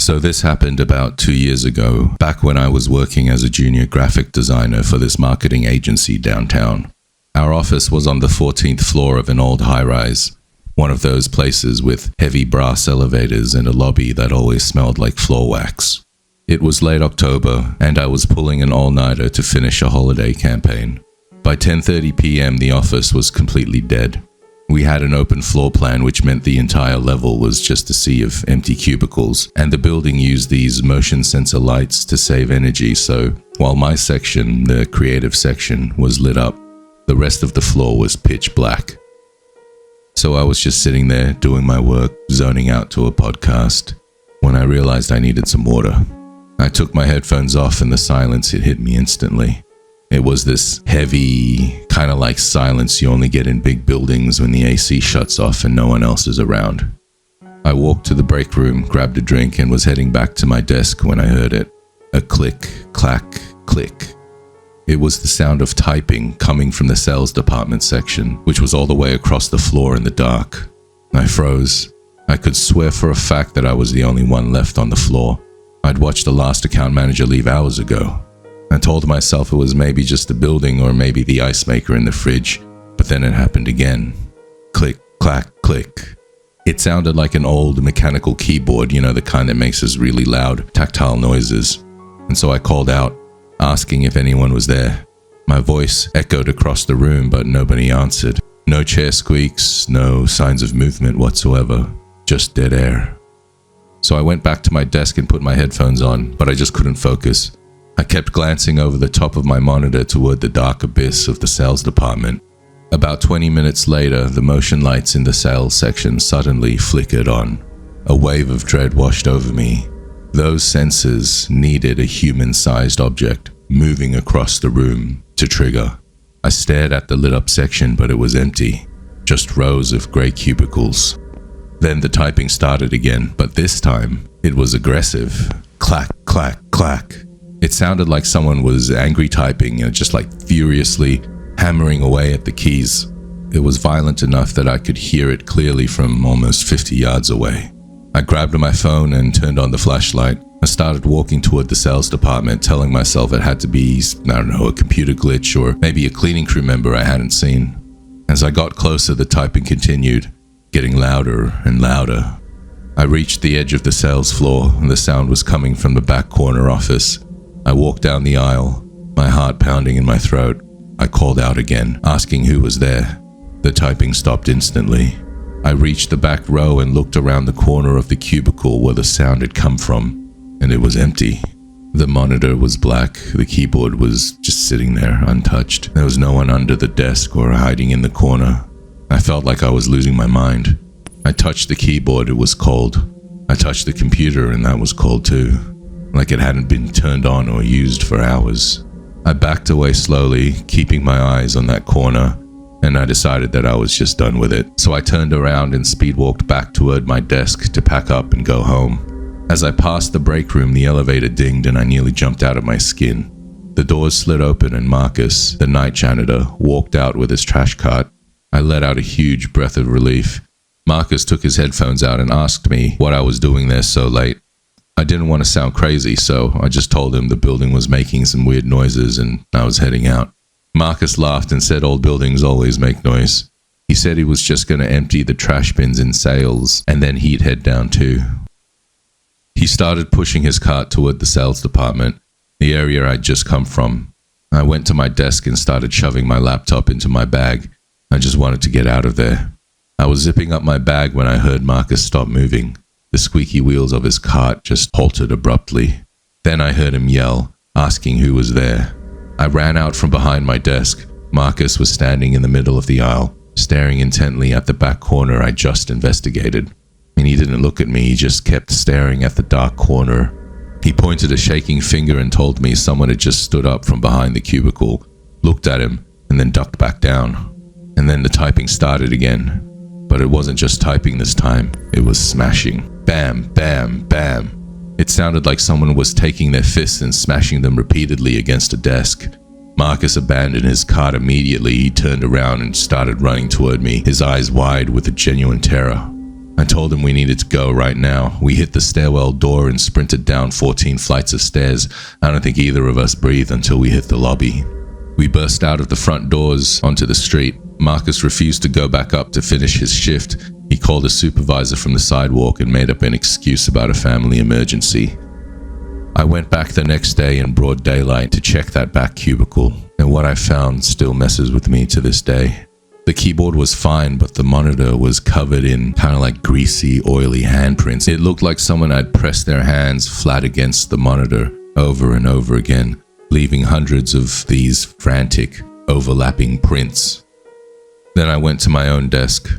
So this happened about 2 years ago, back when I was working as a junior graphic designer for this marketing agency downtown. Our office was on the 14th floor of an old high-rise, one of those places with heavy brass elevators and a lobby that always smelled like floor wax. It was late October, and I was pulling an all-nighter to finish a holiday campaign. By 10:30 p.m. the office was completely dead. We had an open floor plan, which meant the entire level was just a sea of empty cubicles, and the building used these motion sensor lights to save energy, so while my section, the creative section, was lit up, the rest of the floor was pitch black. So I was just sitting there doing my work, zoning out to a podcast, when I realized I needed some water. I took my headphones off and the silence, it hit me instantly. It was this heavy, kind of like silence you only get in big buildings when the AC shuts off and no one else is around. I walked to the break room, grabbed a drink, and was heading back to my desk when I heard it. A click, clack, click. It was the sound of typing coming from the sales department section, which was all the way across the floor in the dark. I froze. I could swear for a fact that I was the only one left on the floor. I'd watched the last account manager leave hours ago. I told myself it was maybe just the building or maybe the ice maker in the fridge, but then it happened again. Click, clack, click. It sounded like an old mechanical keyboard, the kind that makes those really loud, tactile noises. And so I called out, asking if anyone was there. My voice echoed across the room, but nobody answered. No chair squeaks, no signs of movement whatsoever, just dead air. So I went back to my desk and put my headphones on, but I just couldn't focus. I kept glancing over the top of my monitor toward the dark abyss of the sales department. About 20 minutes later, the motion lights in the sales section suddenly flickered on. A wave of dread washed over me. Those sensors needed a human-sized object moving across the room to trigger. I stared at the lit-up section, but it was empty. Just rows of grey cubicles. Then the typing started again, but this time, it was aggressive. Clack, clack, clack. It sounded like someone was angry typing, just like furiously hammering away at the keys. It was violent enough that I could hear it clearly from almost 50 yards away. I grabbed my phone and turned on the flashlight. I started walking toward the sales department, telling myself it had to be, a computer glitch or maybe a cleaning crew member I hadn't seen. As I got closer, the typing continued, getting louder and louder. I reached the edge of the sales floor, and the sound was coming from the back corner office. I walked down the aisle, my heart pounding in my throat. I called out again, asking who was there. The typing stopped instantly. I reached the back row and looked around the corner of the cubicle where the sound had come from, and it was empty. The monitor was black, the keyboard was just sitting there, untouched. There was no one under the desk or hiding in the corner. I felt like I was losing my mind. I touched the keyboard, it was cold. I touched the computer, and that was cold too. Like it hadn't been turned on or used for hours. I backed away slowly, keeping my eyes on that corner, and I decided that I was just done with it. So I turned around and speed-walked back toward my desk to pack up and go home. As I passed the break room, the elevator dinged and I nearly jumped out of my skin. The doors slid open and Marcus, the night janitor, walked out with his trash cart. I let out a huge breath of relief. Marcus took his headphones out and asked me what I was doing there so late. I didn't want to sound crazy, so I just told him the building was making some weird noises and I was heading out. Marcus laughed and said old buildings always make noise. He said he was just going to empty the trash bins in sales and then he'd head down too. He started pushing his cart toward the sales department, the area I'd just come from. I went to my desk and started shoving my laptop into my bag. I just wanted to get out of there. I was zipping up my bag when I heard Marcus stop moving. The squeaky wheels of his cart just halted abruptly. Then I heard him yell, asking who was there. I ran out from behind my desk. Marcus was standing in the middle of the aisle, staring intently at the back corner I just investigated. And he didn't look at me, he just kept staring at the dark corner. He pointed a shaking finger and told me someone had just stood up from behind the cubicle, looked at him, and then ducked back down. And then the typing started again. But it wasn't just typing this time, it was smashing. Bam, bam, bam. It sounded like someone was taking their fists and smashing them repeatedly against a desk. Marcus abandoned his cart immediately. He turned around and started running toward me, his eyes wide with a genuine terror. I told him we needed to go right now. We hit the stairwell door and sprinted down 14 flights of stairs. I don't think either of us breathed until we hit the lobby. We burst out of the front doors onto the street. Marcus refused to go back up to finish his shift. He called a supervisor from the sidewalk and made up an excuse about a family emergency. I went back the next day in broad daylight to check that back cubicle, and what I found still messes with me to this day. The keyboard was fine, but the monitor was covered in kind of like greasy, oily handprints. It looked like someone had pressed their hands flat against the monitor over and over again, leaving hundreds of these frantic, overlapping prints. Then I went to my own desk.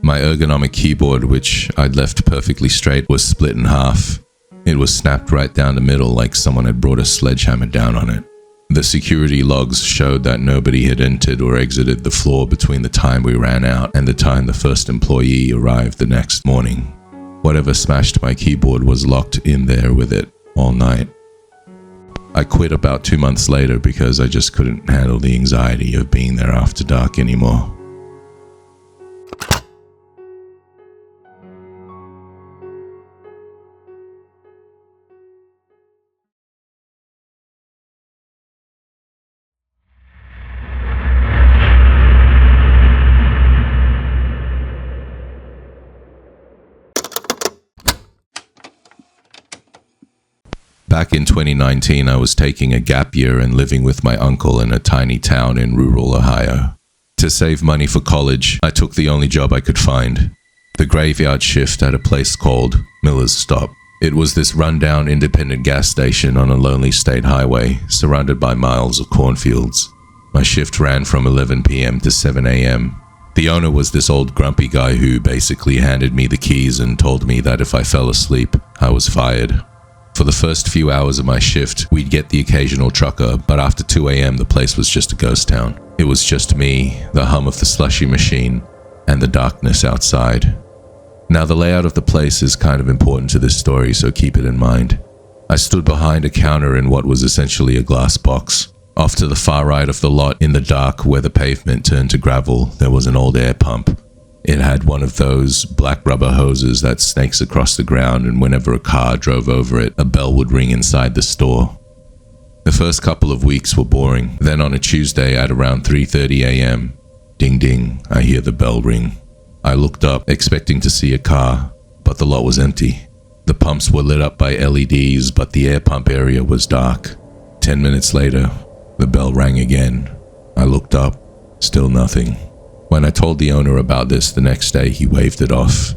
My ergonomic keyboard, which I'd left perfectly straight, was split in half. It was snapped right down the middle like someone had brought a sledgehammer down on it. The security logs showed that nobody had entered or exited the floor between the time we ran out and the time the first employee arrived the next morning. Whatever smashed my keyboard was locked in there with it all night. I quit about 2 months later because I just couldn't handle the anxiety of being there after dark anymore. Back in 2019, I was taking a gap year and living with my uncle in a tiny town in rural Ohio. To save money for college, I took the only job I could find, the graveyard shift at a place called Miller's Stop. It was this rundown independent gas station on a lonely state highway, surrounded by miles of cornfields. My shift ran from 11 p.m. to 7 a.m. The owner was this old grumpy guy who basically handed me the keys and told me that if I fell asleep, I was fired. For the first few hours of my shift, we'd get the occasional trucker, but after 2 a.m. the place was just a ghost town. It was just me, the hum of the slushy machine, and the darkness outside. Now the layout of the place is kind of important to this story, so keep it in mind. I stood behind a counter in what was essentially a glass box. Off to the far right of the lot, in the dark where the pavement turned to gravel, there was an old air pump. It had one of those black rubber hoses that snakes across the ground, and whenever a car drove over it, a bell would ring inside the store. The first couple of weeks were boring. Then on a Tuesday at around 3:30 a.m., ding ding, I hear the bell ring. I looked up, expecting to see a car, but the lot was empty. The pumps were lit up by LEDs, but the air pump area was dark. 10 minutes later, the bell rang again. I looked up, still nothing. When I told the owner about this the next day, he waved it off.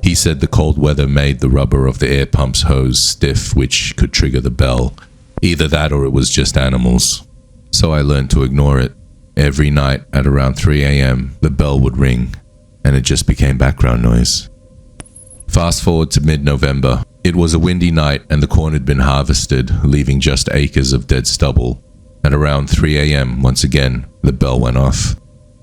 He said the cold weather made the rubber of the air pump's hose stiff, which could trigger the bell. Either that or it was just animals. So I learned to ignore it. Every night at around 3 a.m., the bell would ring, and it just became background noise. Fast forward to mid-November. It was a windy night and the corn had been harvested, leaving just acres of dead stubble. At around 3 a.m., once again, the bell went off.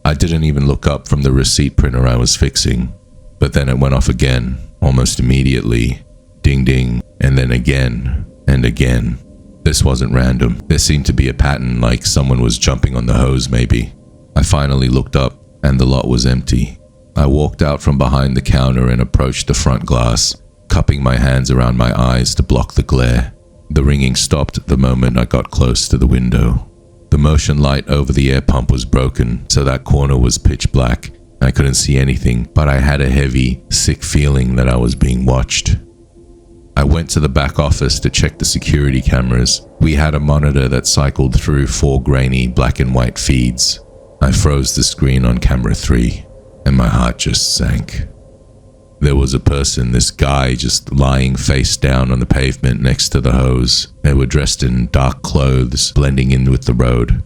I didn't even look up from the receipt printer I was fixing, but then it went off again, almost immediately. Ding ding, and then again, and again. This wasn't random. There seemed to be a pattern, like someone was jumping on the hose maybe. I finally looked up, and the lot was empty. I walked out from behind the counter and approached the front glass, cupping my hands around my eyes to block the glare. The ringing stopped the moment I got close to the window. The motion light over the air pump was broken, so that corner was pitch black. I couldn't see anything, but I had a heavy, sick feeling that I was being watched. I went to the back office to check the security cameras. We had a monitor that cycled through 4 grainy black and white feeds. I froze the screen on camera 3, and my heart just sank. There was a person, this guy, just lying face down on the pavement next to the hose. They were dressed in dark clothes, blending in with the road.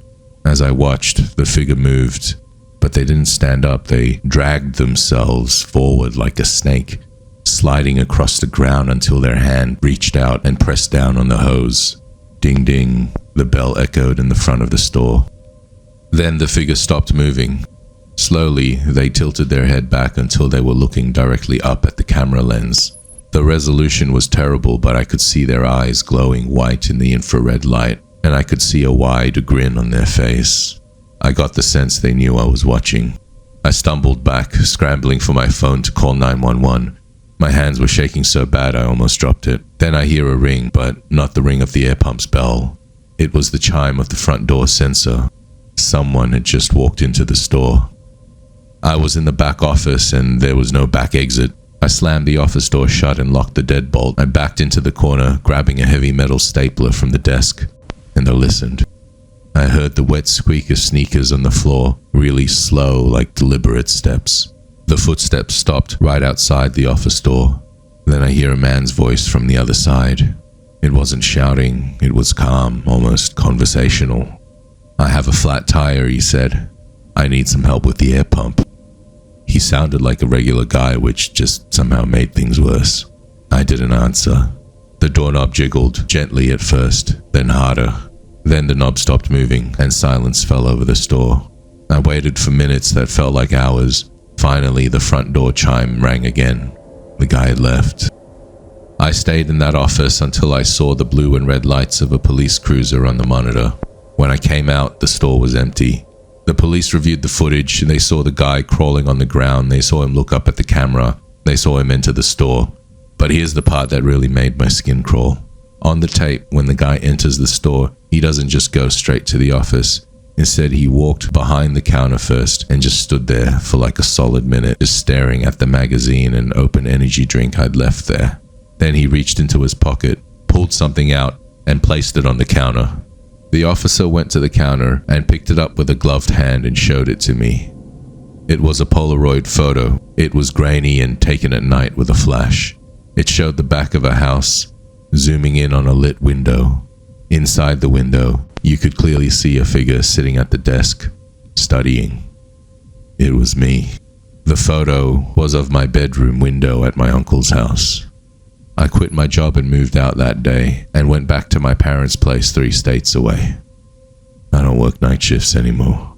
As I watched, the figure moved, but they didn't stand up. They dragged themselves forward like a snake, sliding across the ground until their hand reached out and pressed down on the hose. Ding ding, the bell echoed in the front of the store. Then the figure stopped moving. Slowly, they tilted their head back until they were looking directly up at the camera lens. The resolution was terrible, but I could see their eyes glowing white in the infrared light, and I could see a wide grin on their face. I got the sense they knew I was watching. I stumbled back, scrambling for my phone to call 911. My hands were shaking so bad I almost dropped it. Then I hear a ring, but not the ring of the air pump's bell. It was the chime of the front door sensor. Someone had just walked into the store. I was in the back office and there was no back exit. I slammed the office door shut and locked the deadbolt. I backed into the corner, grabbing a heavy metal stapler from the desk, and I listened. I heard the wet squeak of sneakers on the floor, really slow, like deliberate steps. The footsteps stopped right outside the office door. Then I hear a man's voice from the other side. It wasn't shouting, it was calm, almost conversational. "I have a flat tire," he said. "I need some help with the air pump." He sounded like a regular guy, which just somehow made things worse. I didn't answer. The doorknob jiggled, gently at first, then harder. Then the knob stopped moving, and silence fell over the store. I waited for minutes that felt like hours. Finally, the front door chime rang again. The guy had left. I stayed in that office until I saw the blue and red lights of a police cruiser on the monitor. When I came out, the store was empty. The police reviewed the footage, and they saw the guy crawling on the ground. They saw him look up at the camera. They saw him enter the store. But here's the part that really made my skin crawl. On the tape, when the guy enters the store, he doesn't just go straight to the office. Instead, he walked behind the counter first and just stood there for like a solid minute, just staring at the magazine and open energy drink I'd left there. Then he reached into his pocket, pulled something out, and placed it on the counter. The officer went to the counter and picked it up with a gloved hand and showed it to me. It was a Polaroid photo. It was grainy and taken at night with a flash. It showed the back of a house, zooming in on a lit window. Inside the window, you could clearly see a figure sitting at the desk, studying. It was me. The photo was of my bedroom window at my uncle's house. I quit my job and moved out that day and went back to my parents' place 3 states away. I don't work night shifts anymore.